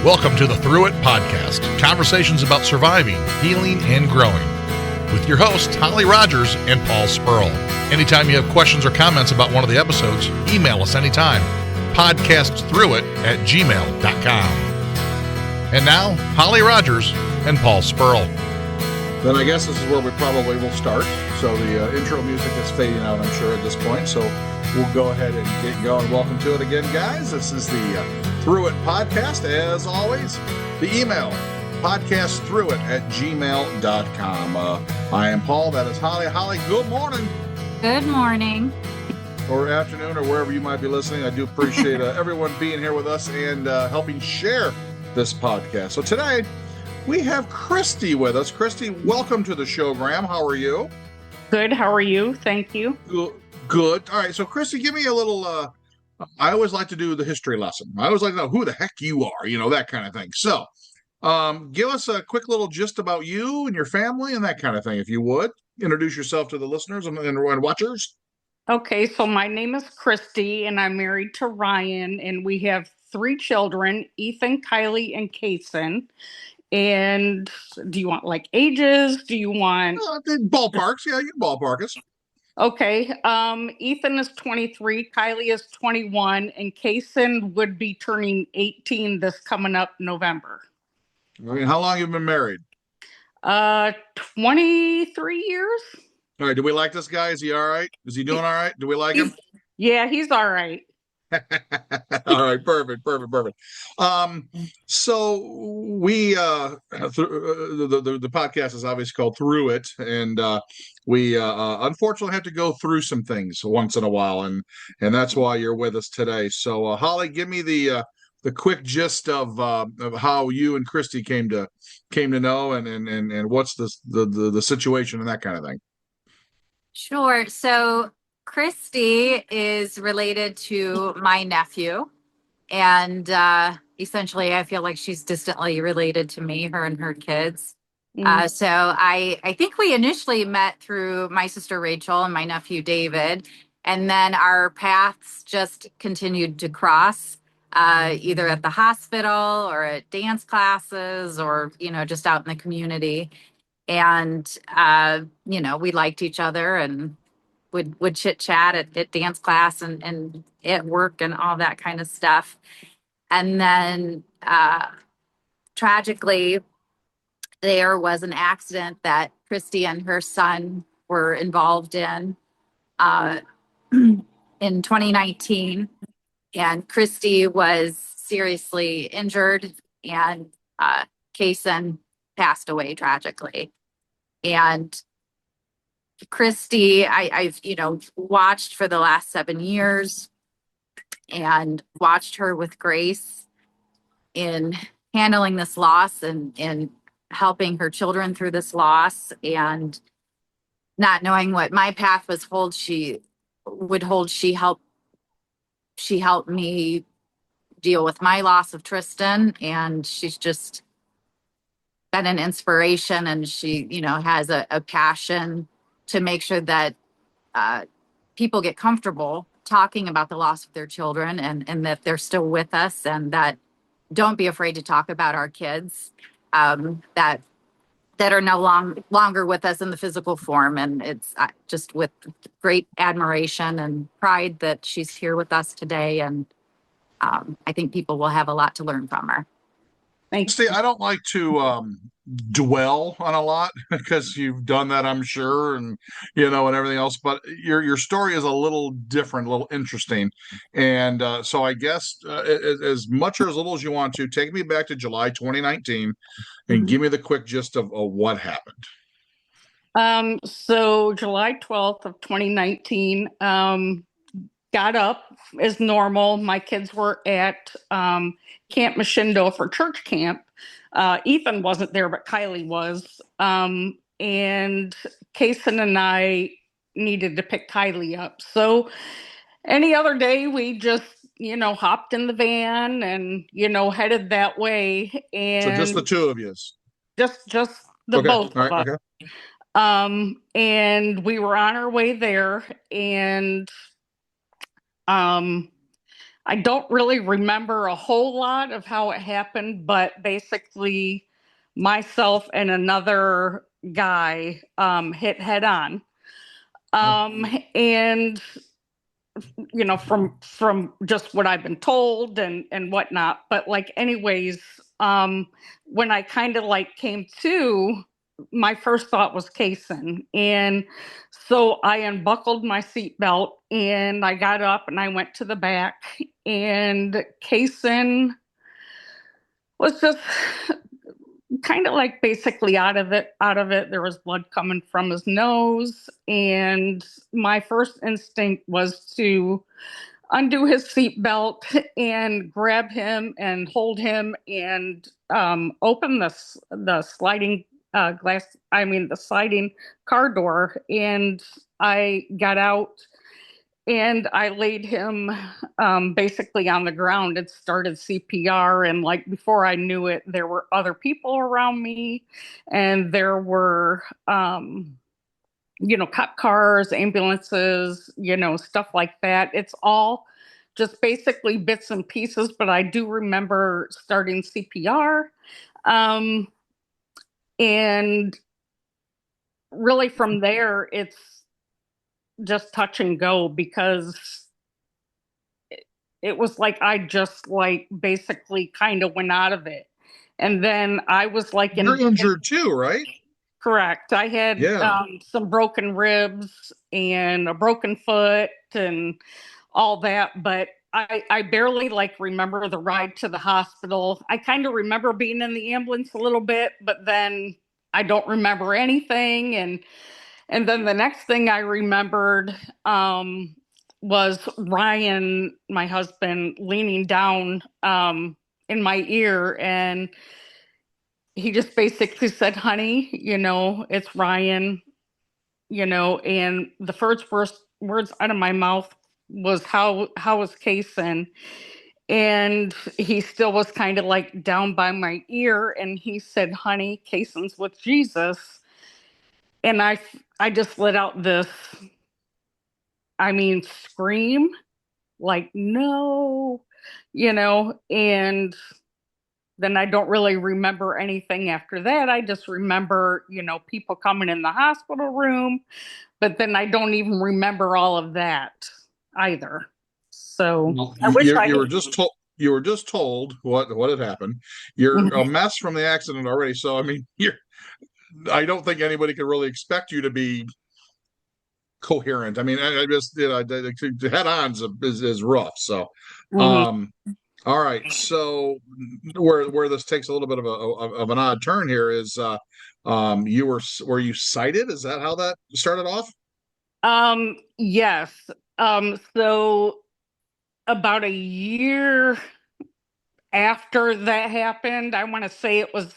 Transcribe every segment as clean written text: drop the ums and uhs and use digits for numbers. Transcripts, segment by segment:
Welcome to the Through It podcast, conversations about surviving, healing, and growing. With your hosts, Holly Rogers and Paul Spurl. Anytime you have questions or comments about one of the episodes, email us anytime. Podcastthroughit@gmail.com. And now, Holly Rogers and Paul Spurl. Then I guess this is where we probably will start. So the intro music is fading out, I'm sure, at this point. So we'll go ahead and get going. Welcome to it again, guys. This is the Through It podcast. As always, the email, podcastthroughit@gmail.com. I am Paul. That is Holly. Holly, good morning. Good morning. Or afternoon, or wherever you might be listening. I do appreciate everyone being here with us and helping share this podcast. So today, we have Kristie with us. Kristie, welcome to the show, Graham. How are you? Good. How are you? Thank you. Good. All right. So, Kristie, give me a little, I always like to do the history lesson. I always like to know who the heck you are, that kind of thing. So, give us a quick little gist about you and your family and that kind of thing, if you would. Introduce yourself to the listeners and watchers. Okay. So my name is Kristie and I'm married to Ryan and we have 3 children, Ethan, Kylie, and Casen. And do you want like ages? Do you want ballparks? Yeah, you can ballpark us. Okay. Ethan is 23, Kylie is 21, and Casen would be turning 18 this coming up November. I mean, how long have you been married? 23 years. All right. Do we like this guy? Is he all right? Is he doing all right? Do we like him? Yeah, he's all right. All right, perfect. So we the podcast is obviously called Through It, and we unfortunately have to go through some things once in a while, and that's why you're with us today. So Holly, give me the quick gist of how you and Kristie came to know, and what's the situation and that kind of thing. Sure. So Kristie is related to my nephew, and essentially I feel like she's distantly related to me, her and her kids. So I think we initially met through my sister Rachel and my nephew David, and then our paths just continued to cross, either at the hospital or at dance classes or, just out in the community. And, we liked each other and would chit chat at dance class and at work and all that kind of stuff. And then tragically, there was an accident that Kristie and her son were involved in 2019. And Kristie was seriously injured and Casen passed away tragically. And Kristie, I've watched for the last 7 years and watched her with grace in handling this loss and helping her children through this loss, and not knowing what my path was she helped me deal with my loss of Tristan, and she's just been an inspiration, and she has a passion to make sure that people get comfortable talking about the loss of their children, and that they're still with us, and that don't be afraid to talk about our kids that are no longer with us in the physical form. And it's just with great admiration and pride that she's here with us today. And I think people will have a lot to learn from her. Thanks. See, I don't like to dwell on a lot because you've done that, I'm sure, and and everything else. But your story is a little different, a little interesting, and so I guess as much or as little as you want to, take me back to July 2019 and give me the quick gist of what happened. So July 12th of 2019. Got up as normal. My kids were at Camp Machindo for church camp. Ethan wasn't there, but Kylie was. And Casen and I needed to pick Kylie up. So any other day, we just, hopped in the van and, headed that way. And so just the two of you? Just the both of us. Okay. And we were on our way there, and I don't really remember a whole lot of how it happened, but basically myself and another guy hit head on. And from just what I've been told and whatnot. But like, anyways, when I kind of like came to, my first thought was Casen. And so I unbuckled my seatbelt and I got up and I went to the back, and Casen was just kind of like basically out of it. There was blood coming from his nose. And my first instinct was to undo his seatbelt and grab him and hold him and open the sliding the sliding car door. And I got out and I laid him basically on the ground and started CPR. And like, before I knew it, there were other people around me, and there were cop cars, ambulances, stuff like that. It's all just basically bits and pieces, but I do remember starting CPR. And really from there, it's just touch and go, because it was like I just like basically kind of went out of it. And then I was like, you're injured too, right? Correct. I had some broken ribs and a broken foot and all that, but I barely like remember the ride to the hospital. I kind of remember being in the ambulance a little bit, but then I don't remember anything. And then the next thing I remembered was Ryan, my husband, leaning down in my ear, and he just basically said, "Honey, it's Ryan," and the first words out of my mouth was, how is Casen? And he still was kind of like down by my ear, and he said, "Honey, Casen's with Jesus." And I just let out this, scream, like, no, and then I don't really remember anything after that. I just remember, people coming in the hospital room, but then I don't even remember all of that either. So I wish you were just told. You were just told what had happened. You're a mess from the accident already. So I don't think anybody could really expect you to be coherent. I just head on is rough. So, all right. So where this takes a little bit of an odd turn here is, were you cited? Is that how that started off? Yes. So about a year after that happened, I want to say it was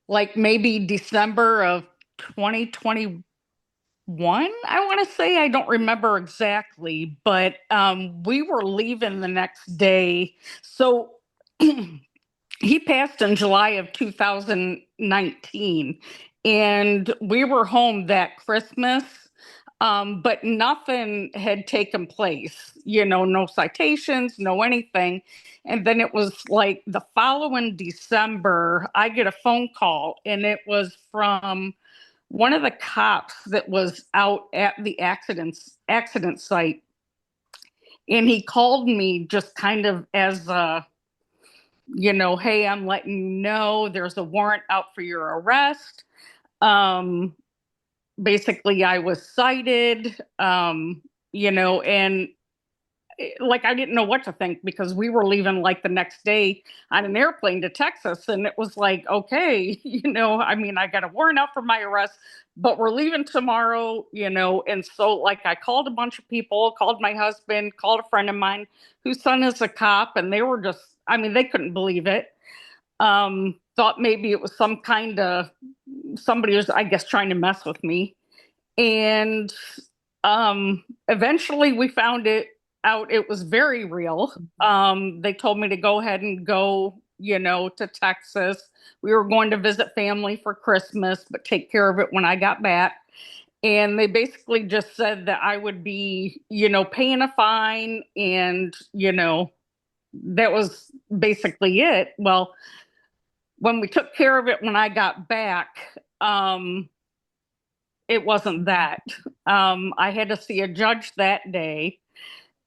like maybe December of 2021. I want to say, I don't remember exactly, but we were leaving the next day. So he passed in July of 2019, and we were home that Christmas. But nothing had taken place, no citations, no anything. And then it was like the following December, I get a phone call, and it was from one of the cops that was out at the accident site. And he called me just kind of as a, hey, I'm letting you know there's a warrant out for your arrest. Basically I was cited, and like, I didn't know what to think, because we were leaving like the next day on an airplane to Texas. And it was like, okay, I got a warrant out for my arrest, but we're leaving tomorrow, and so like I called a bunch of people, called my husband, called a friend of mine whose son is a cop, and they were just, they couldn't believe it. Thought maybe it was some kind of, somebody was, I guess, trying to mess with me. And eventually we found out it was very real. They told me to go ahead and go, to Texas. We were going to visit family for Christmas, but take care of it when I got back. And they basically just said that I would be, paying a fine and, that was basically it. Well, when we took care of it, when I got back, it wasn't that. I had to see a judge that day,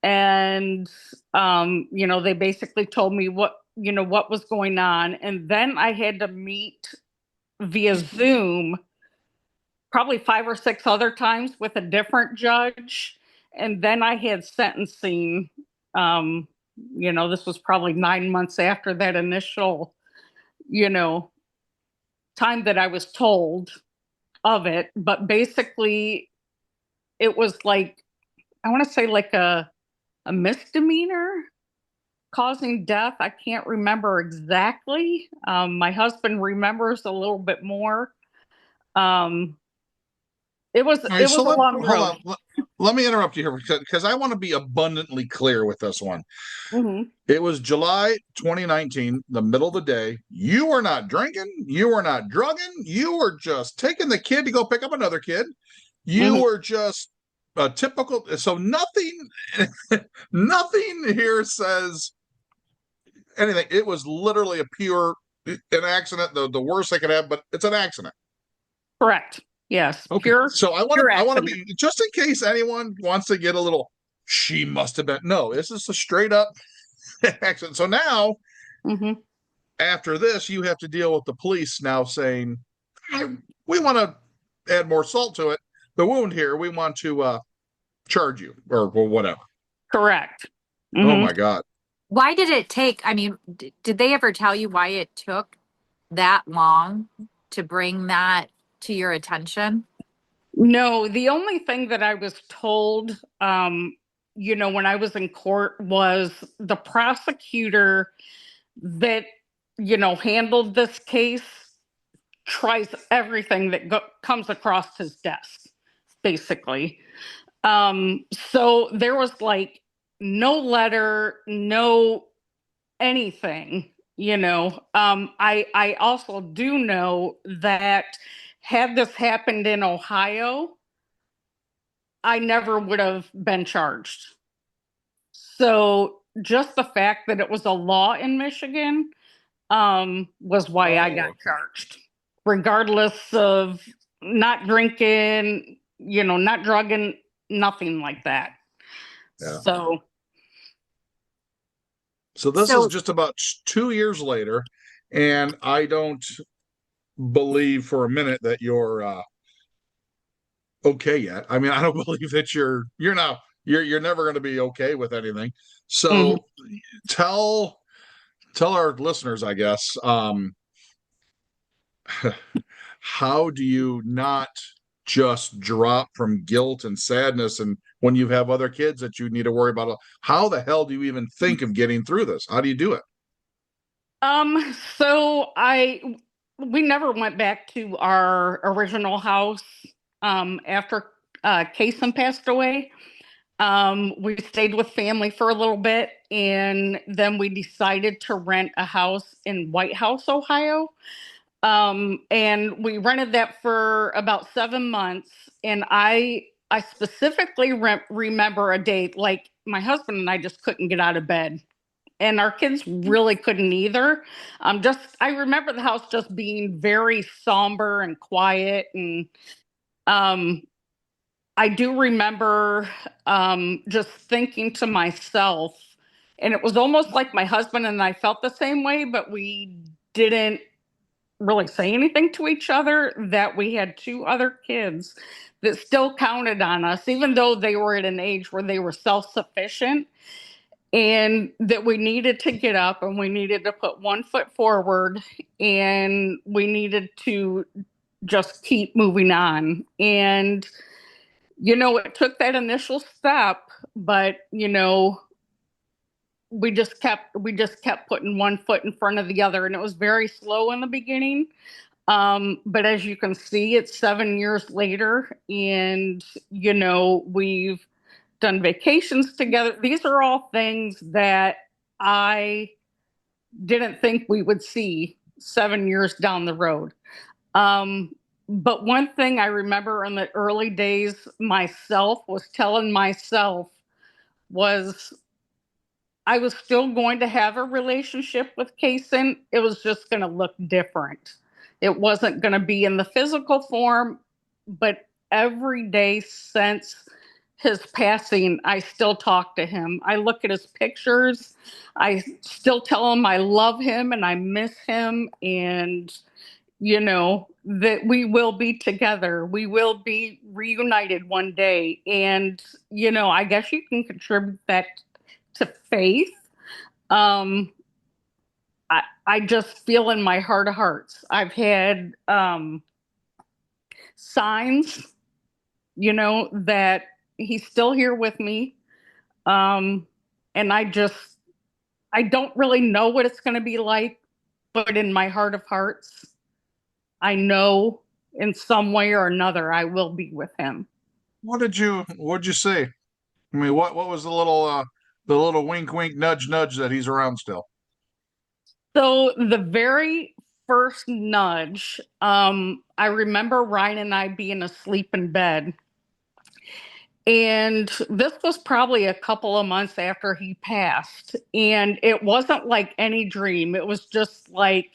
and they basically told me what was going on, and then I had to meet via Zoom probably 5 or 6 other times with a different judge, and then I had sentencing. This was probably 9 months after that initial, time that I was told of it. But basically, it was like, I want to say like a misdemeanor causing death. I can't remember exactly. My husband remembers a little bit more. It was All right, a long hold road. on. Let me interrupt you here because I want to be abundantly clear with this one. Mm-hmm. It was July 2019, the middle of the day. You were not drinking. You were not drugging. You were just taking the kid to go pick up another kid. You were just a typical. So nothing, nothing here says anything. It was literally an accident, the worst they could have, but it's an accident. Correct. Yes. Okay. Pure. So I pure want to accident. be, just in case anyone wants to get a little, she must have been. No, this is a straight up accident. So now, after this, you have to deal with the police now saying, we want to add more salt to it. The wound here, we want to charge you or whatever. Correct. Oh my God. Why did it take, I mean, did they ever tell you why it took that long to bring that to your attention? No, the only thing that I was told, when I was in court was the prosecutor that, handled this case tries everything that comes across his desk, basically. So there was like no letter, no anything, I also do know that had this happened in Ohio, I never would have been charged. So just the fact that it was a law in Michigan was why I got charged, regardless of not drinking, not drugging, nothing like that. Yeah. So this is just about 2 years later, and I don't believe for a minute that you're okay yet. I mean, I don't believe that you're never going to be okay with anything. So tell our listeners, I guess, how do you not just drop from guilt and sadness, and when you have other kids that you need to worry about? How the hell do you even think of getting through this? How do you do it? So we never went back to our original house after Casen passed away. We stayed with family for a little bit, and then we decided to rent a house in White House, Ohio. And we rented that for about 7 months. And I specifically remember a day, like my husband and I just couldn't get out of bed, and our kids really couldn't either. I remember the house just being very somber and quiet. And I do remember just thinking to myself, and it was almost like my husband and I felt the same way, but we didn't really say anything to each other, that we had 2 other kids that still counted on us, even though they were at an age where they were self-sufficient, and that we needed to get up and we needed to put one foot forward, and we needed to just keep moving on. And, it took that initial step, but, we just kept putting one foot in front of the other, and it was very slow in the beginning. But as you can see, it's 7 years later, and we've done vacations together. These are all things that I didn't think we would see 7 years down the road. But one thing I remember in the early days myself was telling myself was, I was still going to have a relationship with Casen. It was just going to look different. It wasn't going to be in the physical form, but every day since his passing, I still talk to him. I look at his pictures. I still tell him I love him and I miss him, and that we will be together. We will be reunited one day. And, I guess you can contribute that to faith. I just feel in my heart of hearts. I've had signs, that he's still here with me. And I don't really know what it's going to be like, but in my heart of hearts, I know in some way or another I will be with him. What'd you say? I mean, what was the little wink wink nudge nudge that he's around still? So the very first nudge, I remember Ryan and I being asleep in bed. And this was probably a couple of months after he passed. And it wasn't like any dream. It was just like,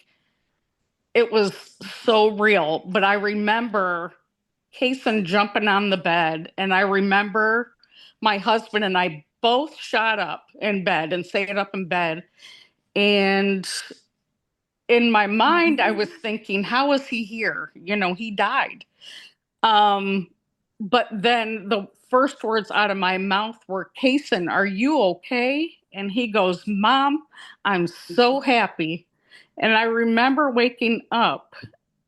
it was so real. But I remember Casen jumping on the bed. And I remember my husband and I both shot up in bed and sat up in bed. And in my mind, I was thinking, how is he here? He died. But then the first words out of my mouth were, Casen, are you okay? And he goes, Mom, I'm so happy. And I remember waking up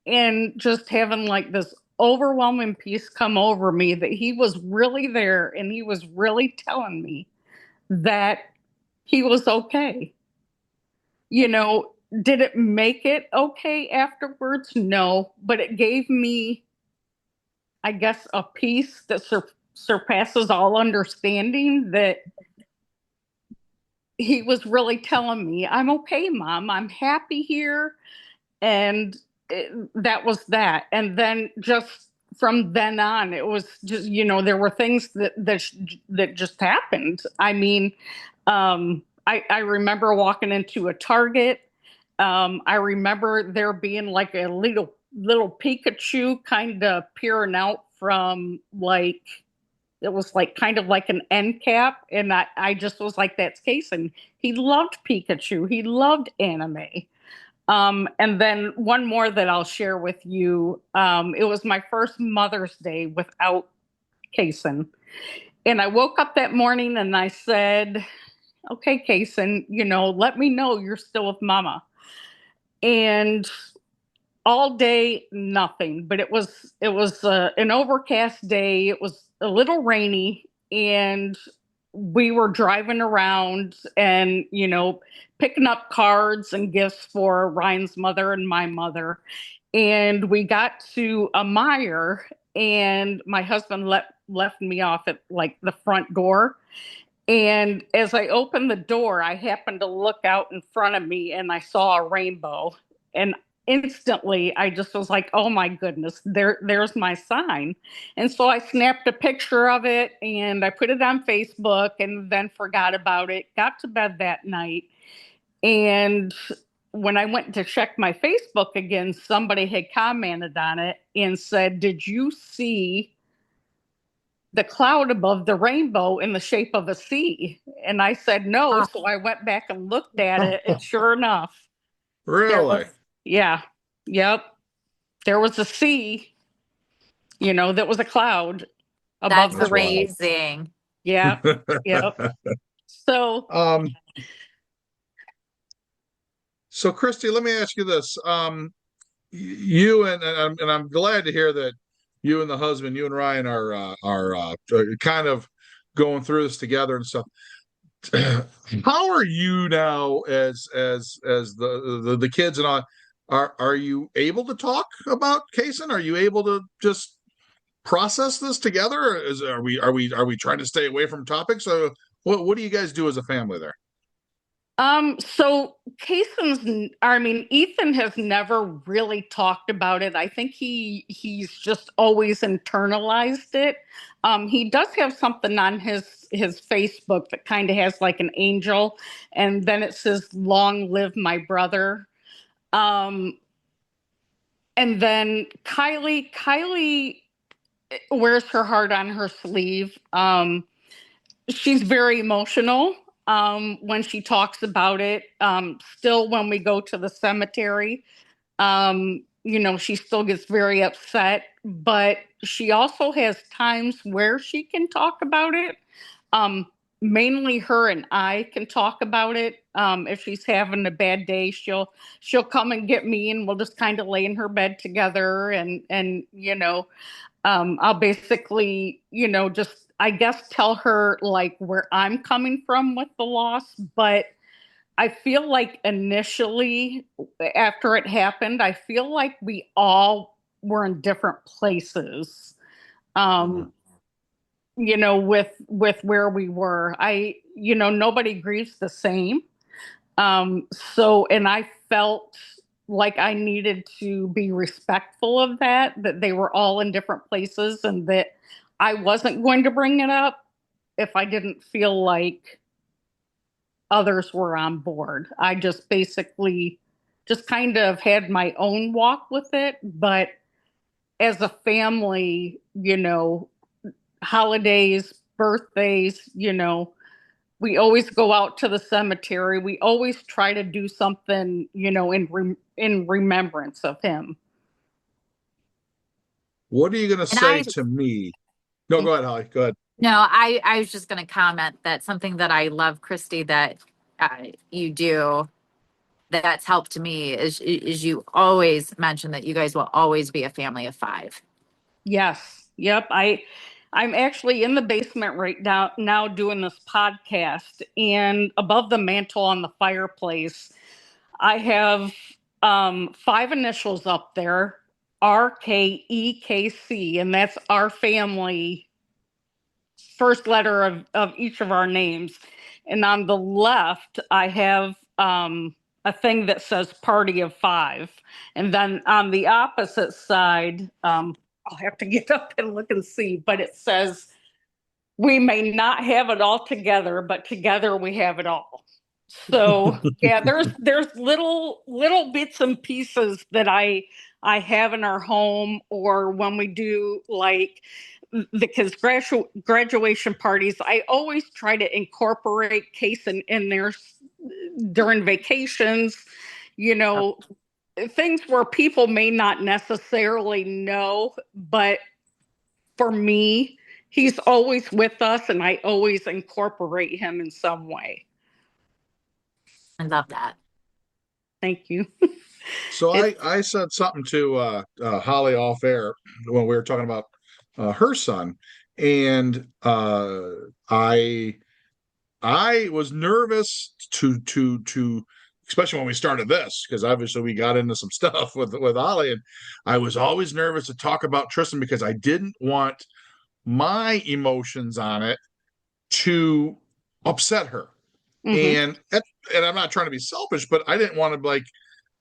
and just having like this overwhelming peace come over me that he was really there and he was really telling me that he was okay. Did it make it okay afterwards? No, but it gave me, I guess, a peace that surpasses all understanding, that he was really telling me, I'm okay, Mom, I'm happy here. And that was that. And then just from then on, it was just, there were things that just happened. I mean, I remember walking into a Target. I remember there being like a little Pikachu kind of peering out from it was like kind of like an end cap. And I just was like, that's Casen. He loved Pikachu. He loved anime. And then one more that I'll share with you. It was my first Mother's Day without Casen. And I woke up that morning and I said, okay, Casen, let me know you're still with Mama. And all day, nothing. But it was an overcast day. It was a little rainy, and we were driving around and picking up cards and gifts for Ryan's mother and my mother. And we got to a Meijer, and my husband left me off at like the front door. And as I opened the door, I happened to look out in front of me and I saw a rainbow. And instantly I just was like, oh my goodness, there's my sign. And so I snapped a picture of it and I put it on Facebook and then forgot about it, got to bed that night. And when I went to check my Facebook again, somebody had commented on it and said, did you see the cloud above the rainbow in the shape of a C? And I said, no. So I went back and looked at it, and sure enough. Really? Yeah. Yep. There was a C, that was a cloud above the rain. That's amazing. Yeah. Yep. So, Kristie, let me ask you this. You and I'm glad to hear that you and the husband, you and Ryan are kind of going through this together and stuff. How are you now as the kids and all? Are you able to talk about Casen? Are you able to just process this together? Or are we trying to stay away from topics? So what do you guys do as a family there? So Ethan has never really talked about it. I think he's just always internalized it. He does have something on his Facebook that kind of has like an angel, and then it says "Long live my brother." Um, and then Kylie wears her heart on her sleeve. She's very emotional when she talks about it. Still, when we go to the cemetery, she still gets very upset, but she also has times where she can talk about it. Um, Mainly her and I can talk about it. If she's having a bad day, she'll come and get me, and we'll just kind of lay in her bed together, and I'll basically, just, I guess, tell her like where I'm coming from with the loss. But I feel like initially, after it happened, I feel like we all were in different places, with where we were. Nobody grieves the same. And I felt like I needed to be respectful of that they were all in different places, and that I wasn't going to bring it up if I didn't feel like others were on board. I just basically just kind of had my own walk with it. But as a family, holidays, birthdays, we always go out to the cemetery. We always try to do something, in remembrance of him. What are you going to say to me? No, go ahead, Holly. Go ahead. No, I was just going to comment that something that I love, Kristie, that you do that's helped me is you always mention that you guys will always be a family of 5. Yes. Yep. I'm actually in the basement right now doing this podcast, and above the mantle on the fireplace, I have 5 initials up there, RKEKC, and that's our family first letter of each of our names. And on the left, I have a thing that says party of 5. And then on the opposite side, I'll have to get up and look and see, but it says, we may not have it all together, but together we have it all. So yeah, there's little bits and pieces that I have in our home, or when we do like the kids' graduation parties, I always try to incorporate Casen in there during vacations, things where people may not necessarily know, but for me, he's always with us, and I always incorporate him in some way. I love that. Thank you. So I said something to Holly off air when we were talking about her son, and I was nervous to especially when we started this, because obviously we got into some stuff with Holly, and I was always nervous to talk about Tristan because I didn't want my emotions on it to upset her. Mm-hmm. And I'm not trying to be selfish, but I didn't want to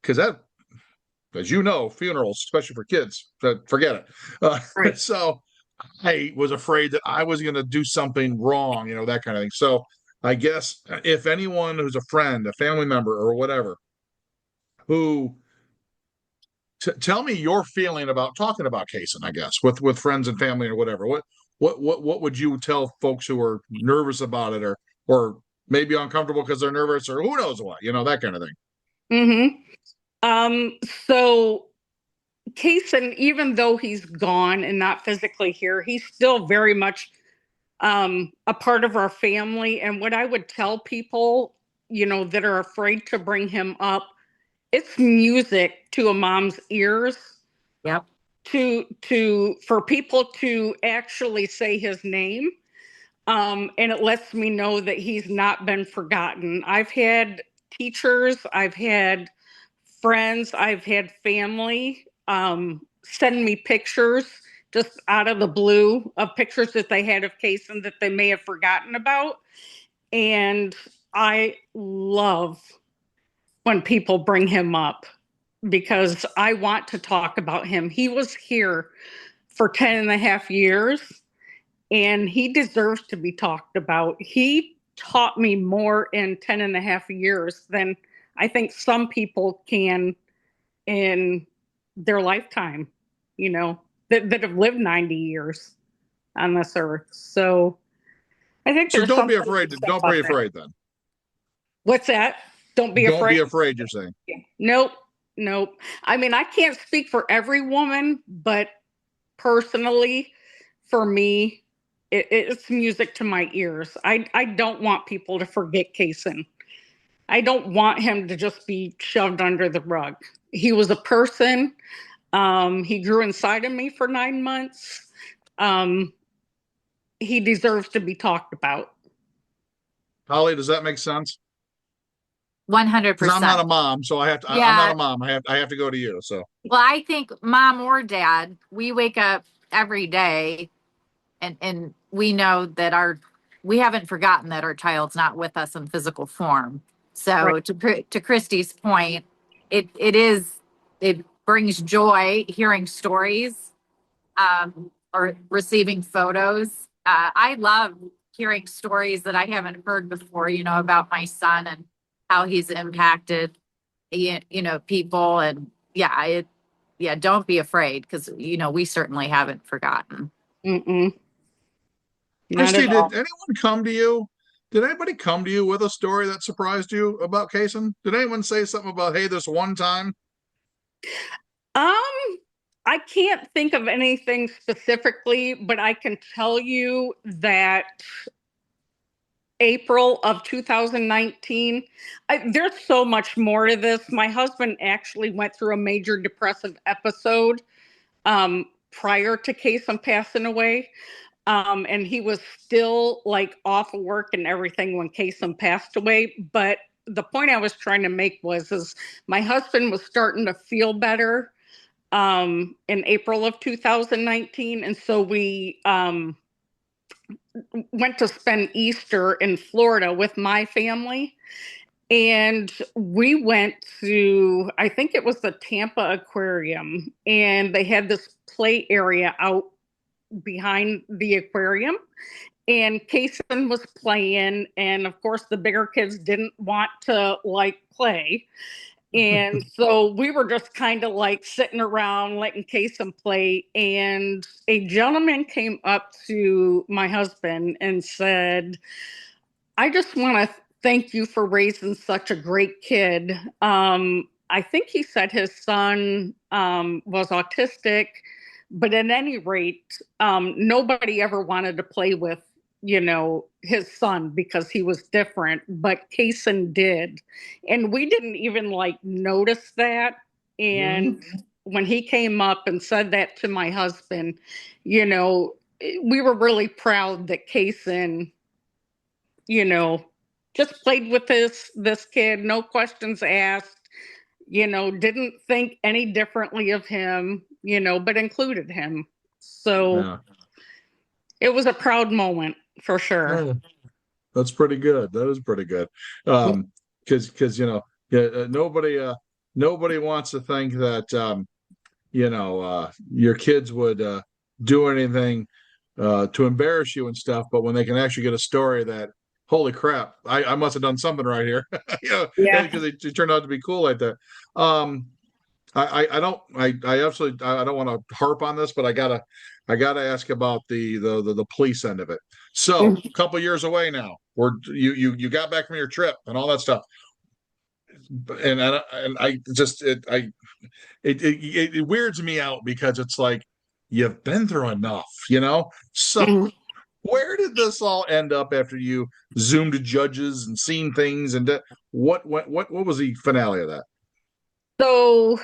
because that, as you know, funerals, especially for kids, forget it. Right. So I was afraid that I was going to do something wrong, that kind of thing. So I guess if anyone who's a friend, a family member, or whatever, who tell me your feeling about talking about Casen, I guess, with friends and family or whatever. What would you tell folks who are nervous about it, or maybe uncomfortable because they're nervous, or who knows what, that kind of thing? Mm-hmm. So Casen, even though he's gone and not physically here, he's still very much a part of our family. And what I would tell people, that are afraid to bring him up, it's music to a mom's ears. Yep. For people to actually say his name. And it lets me know that he's not been forgotten. I've had teachers, I've had friends, I've had family send me pictures just out of the blue of pictures that they had of Casen that they may have forgotten about. And I love when people bring him up because I want to talk about him. He was here for 10 and a half years and he deserves to be talked about. He taught me more in 10 and a half years than I think some people can in their lifetime, that have lived 90 years on this earth. So I think So there's don't be something afraid. to say Don't about be that. afraid then. What's that? Don't be Don't afraid. be afraid, you're saying. Nope. I mean, I can't speak for every woman, but personally, for me, it's music to my ears. I don't want people to forget Casen. I don't want him to just be shoved under the rug. He was a person. He grew inside of me for 9 months. He deserves to be talked about. Holly, does that make sense? 100%. Because I'm not a mom, so I have to. I'm not Yeah. a mom. I have to go to you. So Well, I think mom or dad, we wake up every day and we know that we haven't forgotten that our child's not with us in physical form. So Right. to Kristie's point, it brings joy hearing stories, or receiving photos. I love hearing stories that I haven't heard before, about my son and how he's impacted, people. And don't be afraid because, we certainly haven't forgotten. Mm-mm. Not Kristie, at all. did anyone come to you? Did anybody come to you with a story that surprised you about Casen? Did anyone say something about, hey, this one time? I can't think of anything specifically, but I can tell you that April of 2019, there's so much more to this. My husband actually went through a major depressive episode prior to Casen passing away. And he was still like off of work and everything when Casen passed away. But the point I was trying to make is my husband was starting to feel better in April of 2019. And so we went to spend Easter in Florida with my family. And we went to, I think it was the Tampa Aquarium, and they had this play area out behind the aquarium. And Casen was playing, and of course, the bigger kids didn't want to play. And so we were just kind of sitting around letting Casen play. And a gentleman came up to my husband and said, I just want to thank you for raising such a great kid. I think he said his son was autistic, but at any rate, nobody ever wanted to play with, his son because he was different, but Casen did. And we didn't even notice that. And when he came up and said that to my husband, we were really proud that Casen, just played with this kid, no questions asked, didn't think any differently of him, but included him. So it was a proud moment for sure. Yeah. That's pretty good. That is pretty good. Because nobody wants to think that your kids would do anything to embarrass you and stuff, but when they can actually get a story that, holy crap, I must have done something right here, Yeah. because they turned out to be cool like that. I absolutely I don't want to harp on this, but I gotta ask about the police end of it. So a couple years away now, you got back from your trip and all that stuff, and it weirds me out because it's like you've been through enough, So where did this all end up after you zoomed to judges and seen things, and what was the finale of that? So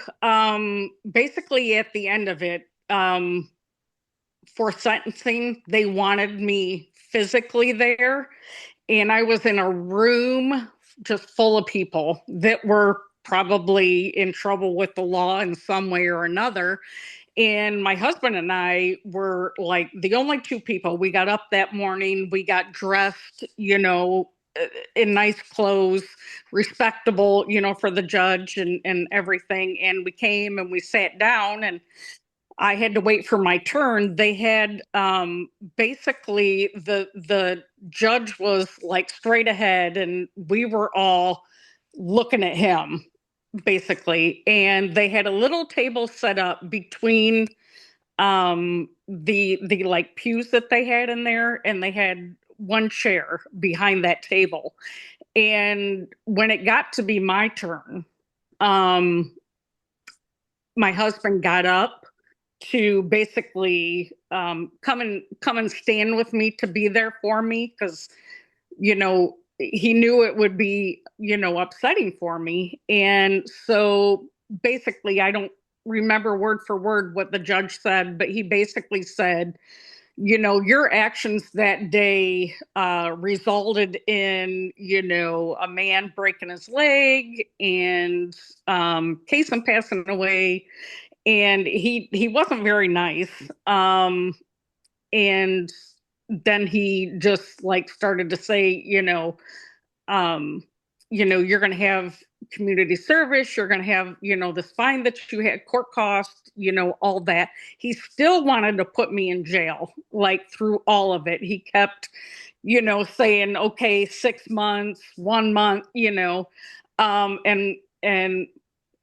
basically at the end of it, for sentencing, they wanted me physically there. And I was in a room just full of people that were probably in trouble with the law in some way or another. And my husband and I were the only two people. We got up that morning, we got dressed, in nice clothes, respectable, for the judge and everything. And we came and we sat down, and I had to wait for my turn. They had basically the judge was like straight ahead, and we were all looking at him basically. And they had a little table set up between the like pews that they had in there, and they had one chair behind that table. And when it got to be my turn, my husband got up to basically come and stand with me, to be there for me, because he knew it would be upsetting for me. And so basically, I don't remember word for word what the judge said, but he basically said, your actions that day resulted in, a man breaking his leg and Casen passing away. And he wasn't very nice. And then he just like started to say, you're going to have community service, you're going to have, this fine that you had, court costs, all that. He still wanted to put me in jail, like through all of it. He kept, saying, okay, 6 months, 1 month, and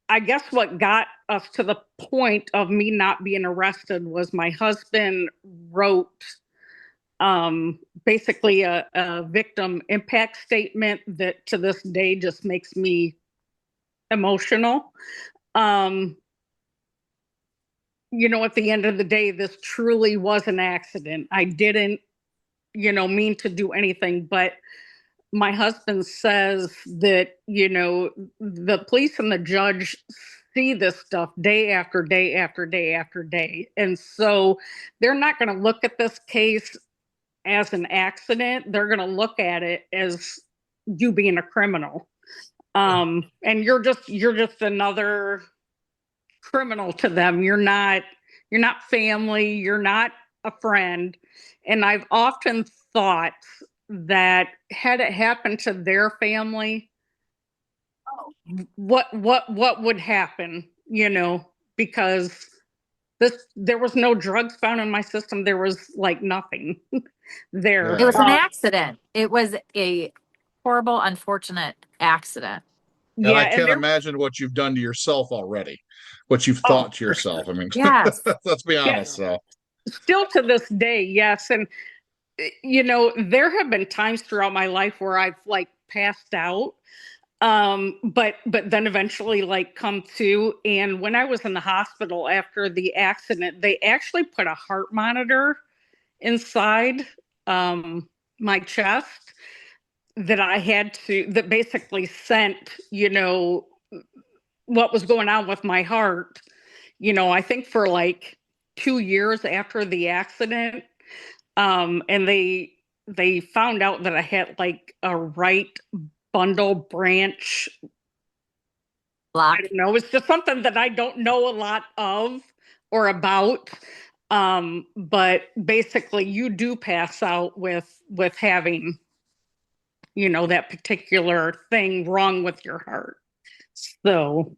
I guess what got us to the point of me not being arrested was my husband wrote basically a victim impact statement that to this day just makes me emotional. At the end of the day, this truly was an accident. I didn't, mean to do anything, but my husband says that, the police and the judge see this stuff day after day after day after day. And so they're not going to look at this case as an accident. They're going to look at it as you being a criminal. And you're just another criminal to them. You're not family. You're not a friend. And I've often thought that had it happened to their family, what would happen, because there was no drugs found in my system. There was like nothing there. It was an accident. It was a horrible, unfortunate accident. And Yeah, I can't imagine what you've done to yourself already, what you've thought to yourself. Sure. I mean, Yes. let's be honest. So still to this day, yes. And there have been times throughout my life where I've like passed out, but then eventually like come to. And when I was in the hospital after the accident, they actually put a heart monitor inside my chest that basically sent, what was going on with my heart, I think for like 2 years after the accident. And they found out that I had like a right bundle branch Block. I don't know. It's just something that I don't know a lot of or about. But basically you do pass out with having, that particular thing wrong with your heart. So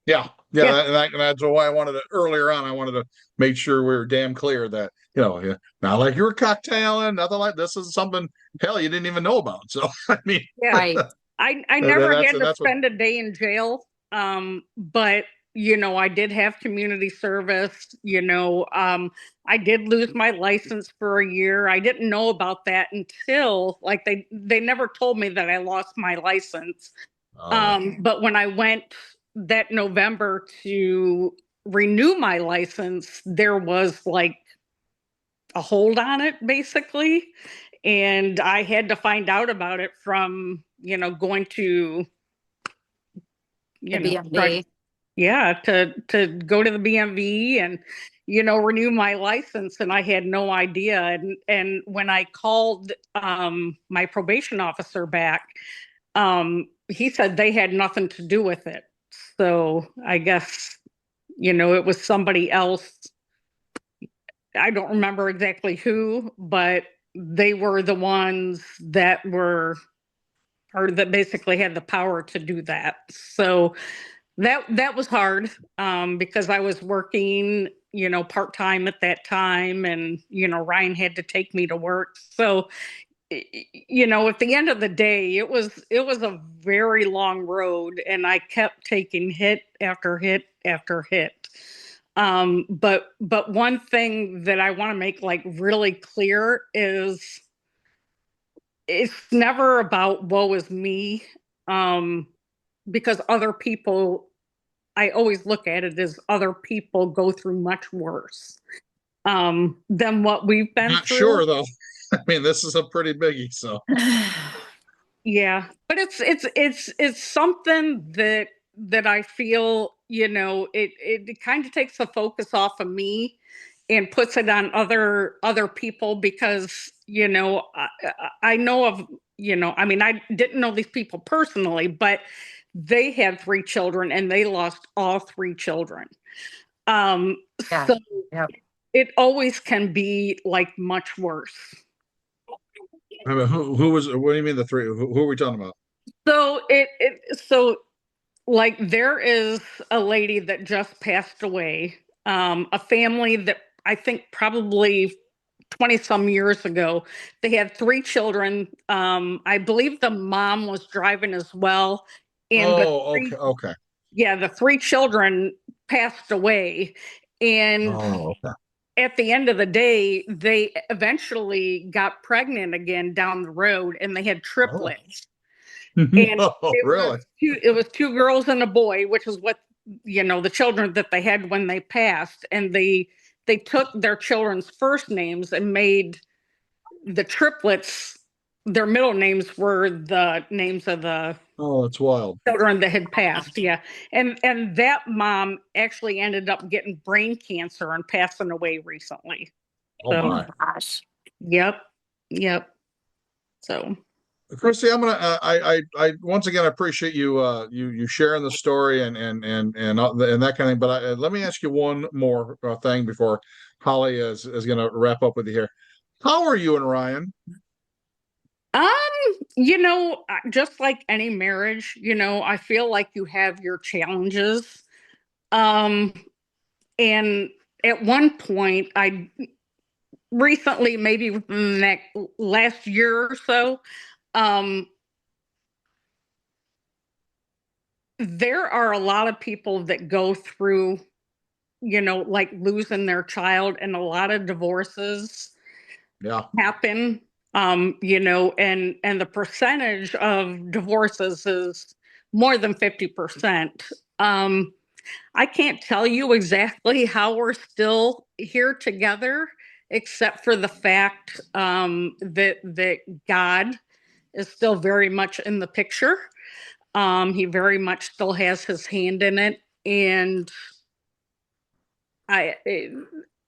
yeah. And that's why I wanted to earlier on. I wanted to make sure we were damn clear that not like you were cocktailing, nothing like this is something hell you didn't even know about. So I mean, yeah, Right. I never had to spend a day in jail. But I did have community service. I did lose my license for a year. I didn't know about that until like they never told me that I lost my license. But when I went that November to renew my license, there was like a hold on it basically. And I had to find out about it from, going to, The BMV. to go to the BMV and, renew my license. And I had no idea. And when I called my probation officer back, he said they had nothing to do with it. So I guess, it was somebody else. I don't remember exactly who, but they were the ones that basically had the power to do that. So that was hard, because I was working, part-time at that time, and, Ryan had to take me to work. So, at the end of the day, it was a very long road, and I kept taking hit after hit after hit. But one thing that I want to make like really clear is it's never about woe is me, because other people, I always look at it as other people go through much worse than what we've been Not through. sure though. I mean, this is a pretty biggie, so. Yeah, but it's something that I feel, it kind of takes the focus off of me and puts it on other people, because, I know of, I mean, I didn't know these people personally, but they had 3 children and they lost all 3 children. Yeah. So Yep. it always can be like much worse. I mean, who was, what do you mean the 3? Who are we talking about? So so like there is a lady that just passed away, a family that I think probably 20 some years ago. They had 3 children. I believe the mom was driving as well. And Okay. the 3 children passed away. And Okay. at the end of the day, they eventually got pregnant again down the road, and they had triplets. And No, really? it was 2 girls and a boy, which is what, the children that they had when they passed. And they took their children's first names and made the triplets, their middle names were the names of the Oh, it's wild. children that had passed. Yeah. And that mom actually ended up getting brain cancer and passing away recently. Oh So, my. Gosh. Yep. So Kristie, I'm gonna. I once again appreciate you. You sharing the story and that kind of thing. But let me ask you one more thing before Holly is going to wrap up with you here. How are you and Ryan? Um, just like any marriage, I feel like you have your challenges. Um, and at one point, I recently, maybe within the last year or so, um, there are a lot of people that go through, like losing their child, and a lot of divorces Yeah. happen. And the percentage of divorces is more than 50%. I can't tell you exactly how we're still here together, except for the fact that God is still very much in the picture. He very much still has his hand in it, and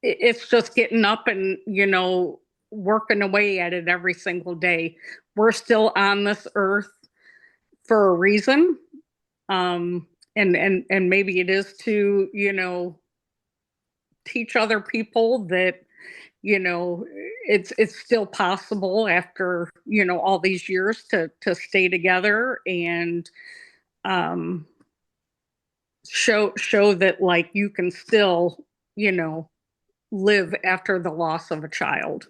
it's just getting up and working away at it every single day. We're still on this earth for a reason, and maybe it is to teach other people that it's still possible after all these years to stay together, and um show that like you can still live after the loss of a child.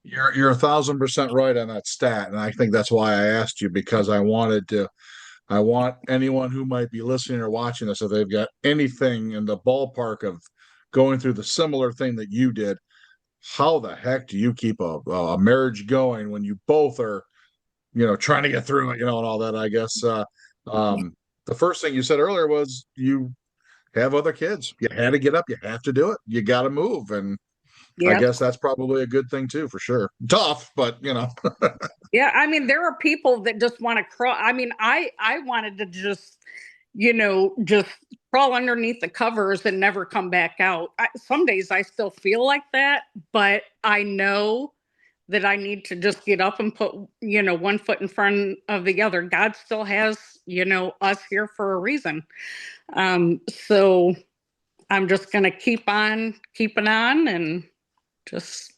You're 1,000% right on that stat, and I think that's why I asked you, because I want anyone who might be listening or watching this, if they've got anything in the ballpark of going through the similar thing that you did, how the heck do you keep a marriage going when you both are, trying to get through it, and all that? I guess the first thing you said earlier was you have other kids. You had to get up. You have to do it. You got to move, and I Yeah. guess that's probably a good thing too, for sure. Tough, but Yeah, I mean, there are people that just want to crawl. I mean, I wanted to just, just crawl underneath the covers and never come back out. Some days I still feel like that, but I know that I need to just get up and put, one foot in front of the other. God still has, us here for a reason. So I'm just going to keep on keeping on and just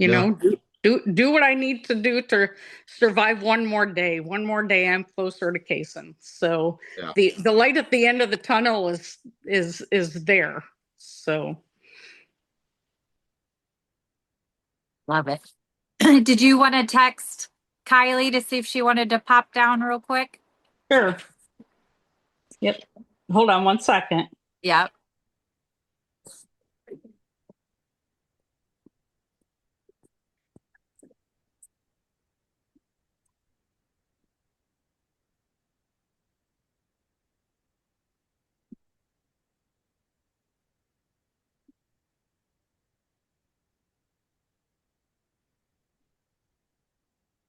You Yeah. know, do what I need to do to survive one more day. One more day, I'm closer to Casen. So Yeah. the light at the end of the tunnel is there. So Love it. Did you want to text Kylie to see if she wanted to pop down real quick? sure. Yep. Hold on one second. Yep.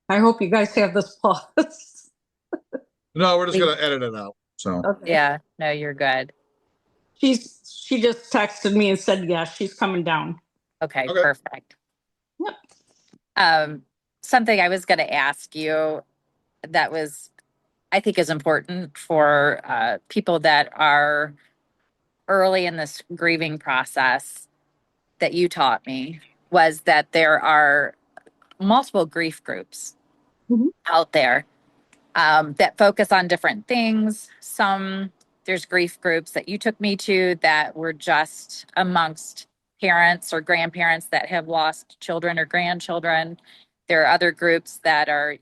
I hope you guys have this pause. No, we're just gonna edit it out. So Okay. Yeah. No, you're good. She just texted me and said, yeah, she's coming down. Okay, Okay. perfect. Yep. Something I was going to ask you that was, I think, is important for people that are early in this grieving process that you taught me was that there are multiple grief groups Mhm. out there that focus on different things. There's grief groups that you took me to that were just amongst parents or grandparents that have lost children or grandchildren. There are other groups that are,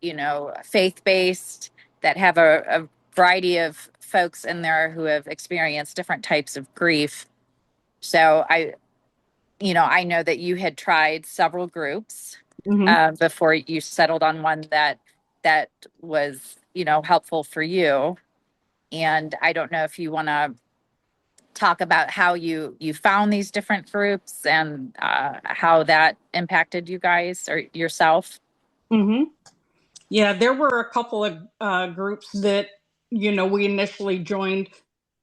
faith-based that have a variety of folks in there who have experienced different types of grief. So I know that you had tried several groups before you settled on one that was, helpful for you. And I don't know if you want to talk about how you found these different groups and how that impacted you guys or yourself. Mm-hmm. Yeah, there were a couple of groups that, we initially joined.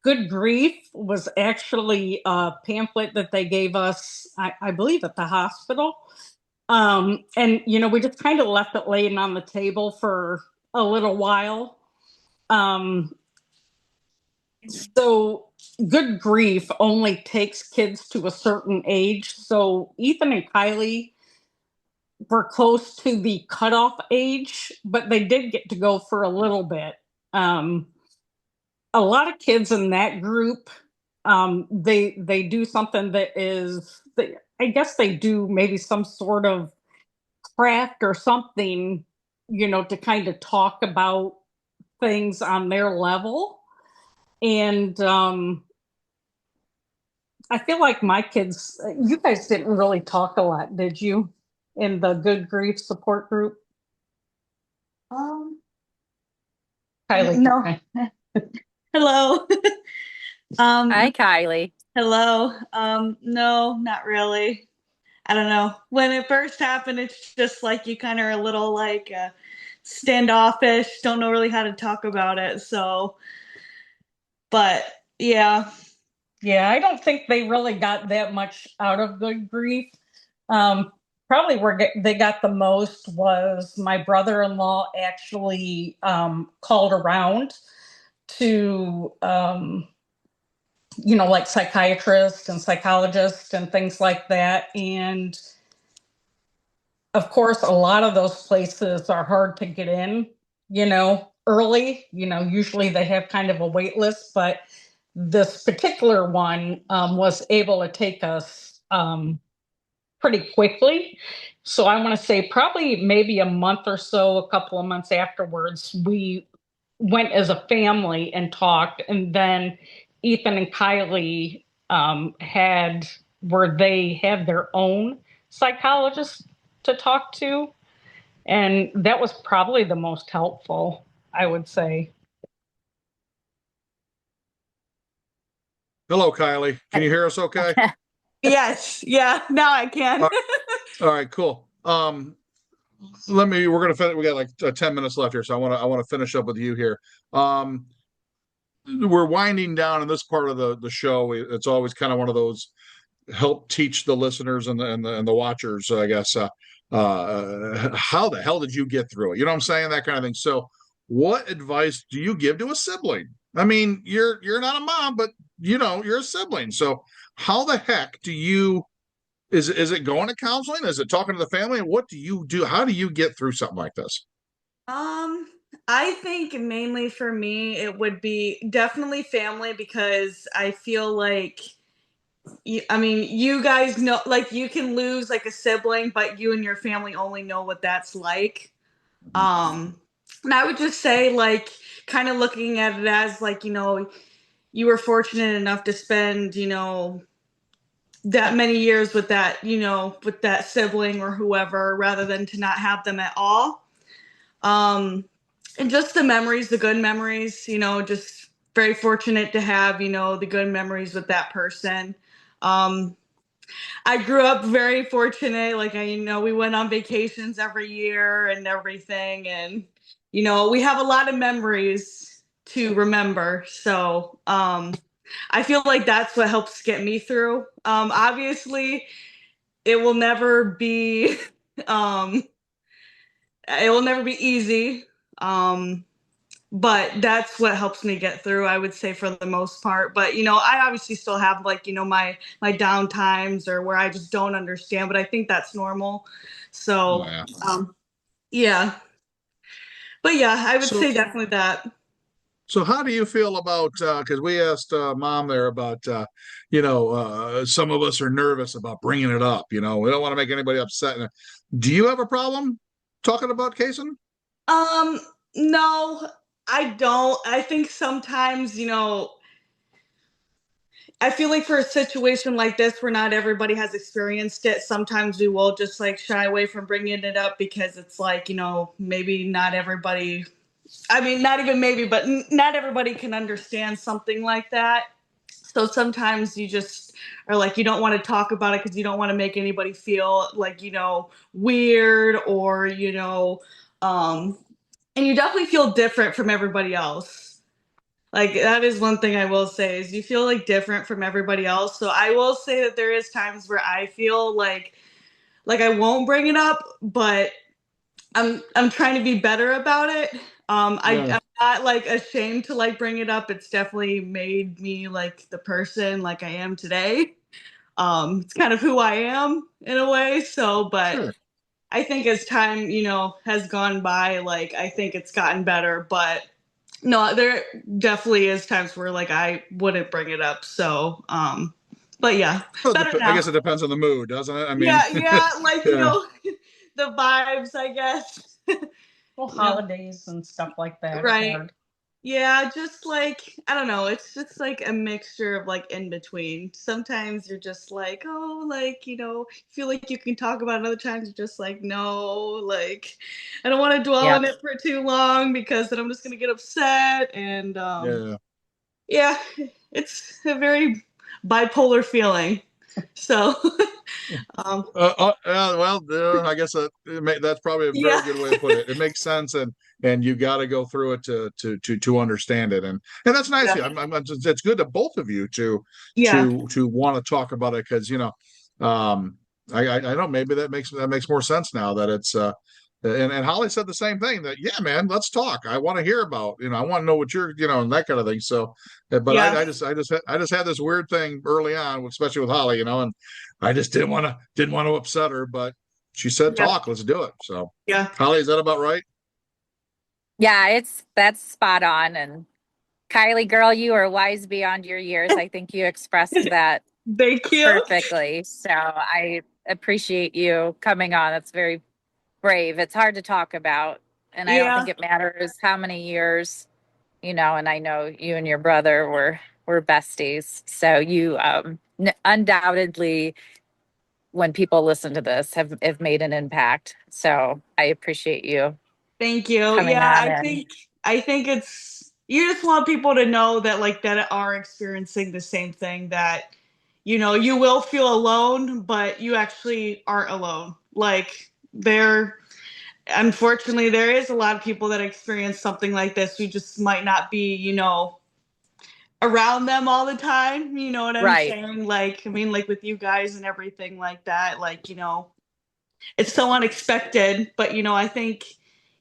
Good Grief was actually a pamphlet that they gave us, I believe, at the hospital. And, we just kind of left it laying on the table for a little while. So Good Grief only takes kids to a certain age. So Ethan and Kylie were close to the cutoff age, but they did get to go for a little bit. Um, a lot of kids in that group, they do something that is, I guess they do maybe some sort of craft or something, to kind of talk about things on their level. And I feel like my kids, you guys didn't really talk a lot, did you, in the Good Grief support group? Kylie. No. Hello. Hi, Kylie. Hello. No, not really. I don't know. When it first happened, it's just like you kind of are a little like standoffish, don't know really how to talk about it. So, but yeah. Yeah, I don't think they really got that much out of Good Grief. Probably where they got the most was my brother-in-law actually called around to, like psychiatrists and psychologists and things like that. And of course, a lot of those places are hard to get in, early. Usually they have kind of a wait list, but this particular one was able to take us pretty quickly. So I want to say probably maybe a month or so, a couple of months afterwards, we went as a family and talked. And then Ethan and Kylie they had their own psychologist to talk to. And that was probably the most helpful, I would say. hello, Kylie. Can you hear us okay? Yes. Yeah. Now I can. All right, cool. We're gonna finish. We got like 10 minutes left here, so I want to finish up with you here. We're winding down in this part of the show. It's always kind of one of those help teach the listeners and the watchers, I guess, how the hell did you get through it? You know what I'm saying? That kind of thing. So what advice do you give to a sibling? I mean, you're not a mom, but you're a sibling. So how the heck do you Is it going to counseling? Is it talking to the family? What do you do? How do you get through something like this? I think mainly for me, it would be definitely family because I feel like, I mean, you guys know, like you can lose like a sibling, but you and your family only know what that's like. Um, and I would just say, like, kind of looking at it as like, you were fortunate enough to spend, that many years with that, with that sibling or whoever, rather than to not have them at all. Um, and just the memories, the good memories, just very fortunate to have, the good memories with that person. Um, I grew up very fortunate. Like, we went on vacations every year and everything. And, we have a lot of memories to remember. So, I feel like that's what helps get me through. Obviously, it will never be, um, it will never be easy. Um, but that's what helps me get through, I would say, for the most part. But I obviously still have like my down times or where I just don't understand, but I think that's normal. Oh, So yeah. yeah, but yeah, I would So say definitely that. So how do you feel about because we asked mom there about some of us are nervous about bringing it up. We don't want to make anybody upset. Do you have a problem talking about Casen? um no, I don't. I think sometimes, I feel like for a situation like this where not everybody has experienced it, sometimes we will just like shy away from bringing it up because it's like, maybe not everybody, I mean, not even maybe, but not everybody can understand something like that. So sometimes you just are like, you don't want to talk about it because you don't want to make anybody feel like, weird or, um, and you definitely feel different from everybody else. Like that is one thing I will say is you feel like different from everybody else. So I will say that there is times where I feel like I won't bring it up, but I'm trying to be better about it. Yeah, I'm not like ashamed to like bring it up. It's definitely made me like the person like I am today. It's kind of who I am in a way. So, but sure. I think as time, has gone by, like I think it's gotten better. But no, there definitely is times where like I wouldn't bring it up. So, but yeah, Well, better I now. guess it depends on the mood, doesn't it? I mean, Yeah, yeah, like yeah, the vibes, I guess. Well, Yeah. holidays and stuff like that are Right. hard. Yeah, just like I don't know, it's just like a mixture of like in between. Sometimes you're just like, oh, like, feel like you can talk about it. Other times you're just like, no, like I don't want to dwell on Yep. it for too long because then I'm just gonna get upset and yeah. yeah, it's a very bipolar feeling. So Well, I guess that's probably a very yeah. good way to put it. It makes sense, and you got to go through it to understand it, and that's nice. Yeah. It's good to both of you Yeah. to want to talk about it because um, I know maybe that makes more sense now that it's and Holly said the same thing that yeah, man, let's talk. I want to hear about I want to know what you're and that kind of thing. So, but Yeah. I just had this weird thing early on, especially with Holly, and I just didn't want to upset her, but she said Yeah. talk, let's do it. So Yeah. Holly, is that about right? Yeah, that's spot on. And Kylie, girl, you are wise beyond your years. I think you expressed that Thank you. perfectly. So I appreciate you coming on. That's very brave. It's hard to talk about. And I don't Yeah. think it matters how many years, and I know you and your brother were besties. So you undoubtedly, when people listen to this, have made an impact. So I appreciate you Thank you. coming Yeah, on I in. think I think it's you just want people to know that like that are experiencing the same thing that you will feel alone, but you actually aren't alone. Like there unfortunately there is a lot of people that experience something like this who just might not be, around them all the time. You know what I'm Right. saying? Like I mean like with you guys and everything like that, like, it's so unexpected, but I think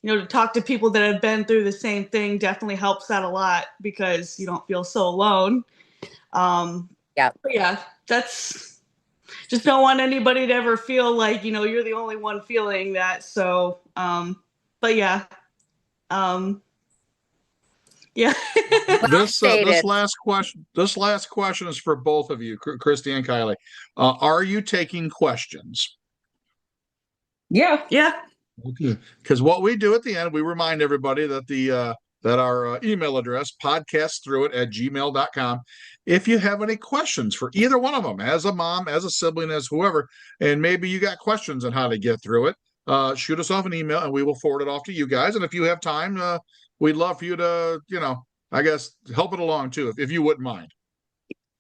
to talk to people that have been through the same thing definitely helps out a lot because you don't feel so alone. um Yeah. but yeah, that's just don't want anybody to ever feel like, you're the only one feeling that. So, but yeah. Yeah. This last question is for both of you, Kristie and Kylie. Are you taking questions? Yeah. Yeah. Okay. Because what we do at the end, we remind everybody that our email address, podcastthroughit@gmail.com. If you have any questions for either one of them, as a mom, as a sibling, as whoever, and maybe you got questions on how to get through it, shoot us off an email and we will forward it off to you guys. And if you have time, we'd love for you to, I guess, help it along too, if you wouldn't mind.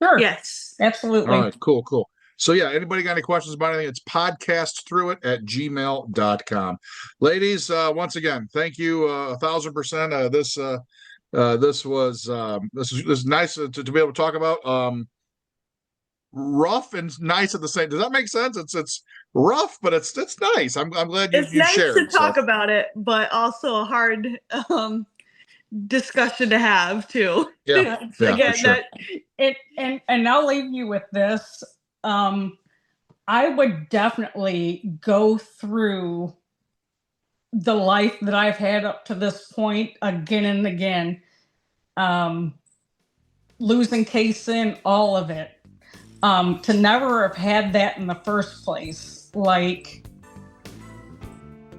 Sure. Yes. Absolutely. All right, cool. So yeah, anybody got any questions about anything? It's podcastthroughit@gmail.com. Ladies, once again, thank you 1,000%. This was nice to be able to talk about. Rough and nice at the same. Does that make sense? It's rough, but it's nice. I'm glad you shared. It's nice to talk about it, but also a hard discussion to have too. Yeah. Again, sure. And I'll leave you with this. I would definitely go through the life that I've had up to this point again and again. Losing Casen, all of it. To never have had that in the first place, like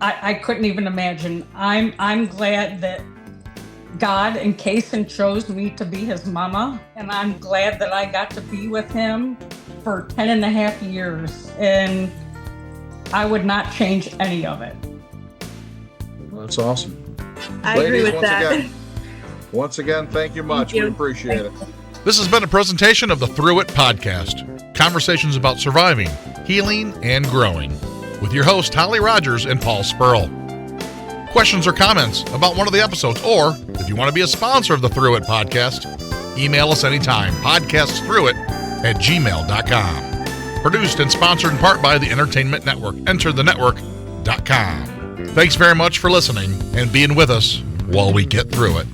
I couldn't even imagine. I'm glad that God and Casen chose me to be his mama, and I'm glad that I got to be with him for 10 and a half years, and I would not change any of it. Well, that's awesome. I Ladies, agree with that. Once again, thank you much. We appreciate it. This has been a presentation of the Through It podcast. Conversations about surviving, healing, and growing. With your hosts, Holly Rogers and Paul Spurl. Questions or comments about one of the episodes, or if you want to be a sponsor of the Through It podcast, email us anytime. podcastthroughit@gmail.com. Produced and sponsored in part by the Entertainment Network. EnterTheNetwork.com. Thanks very much for listening and being with us while we get through it.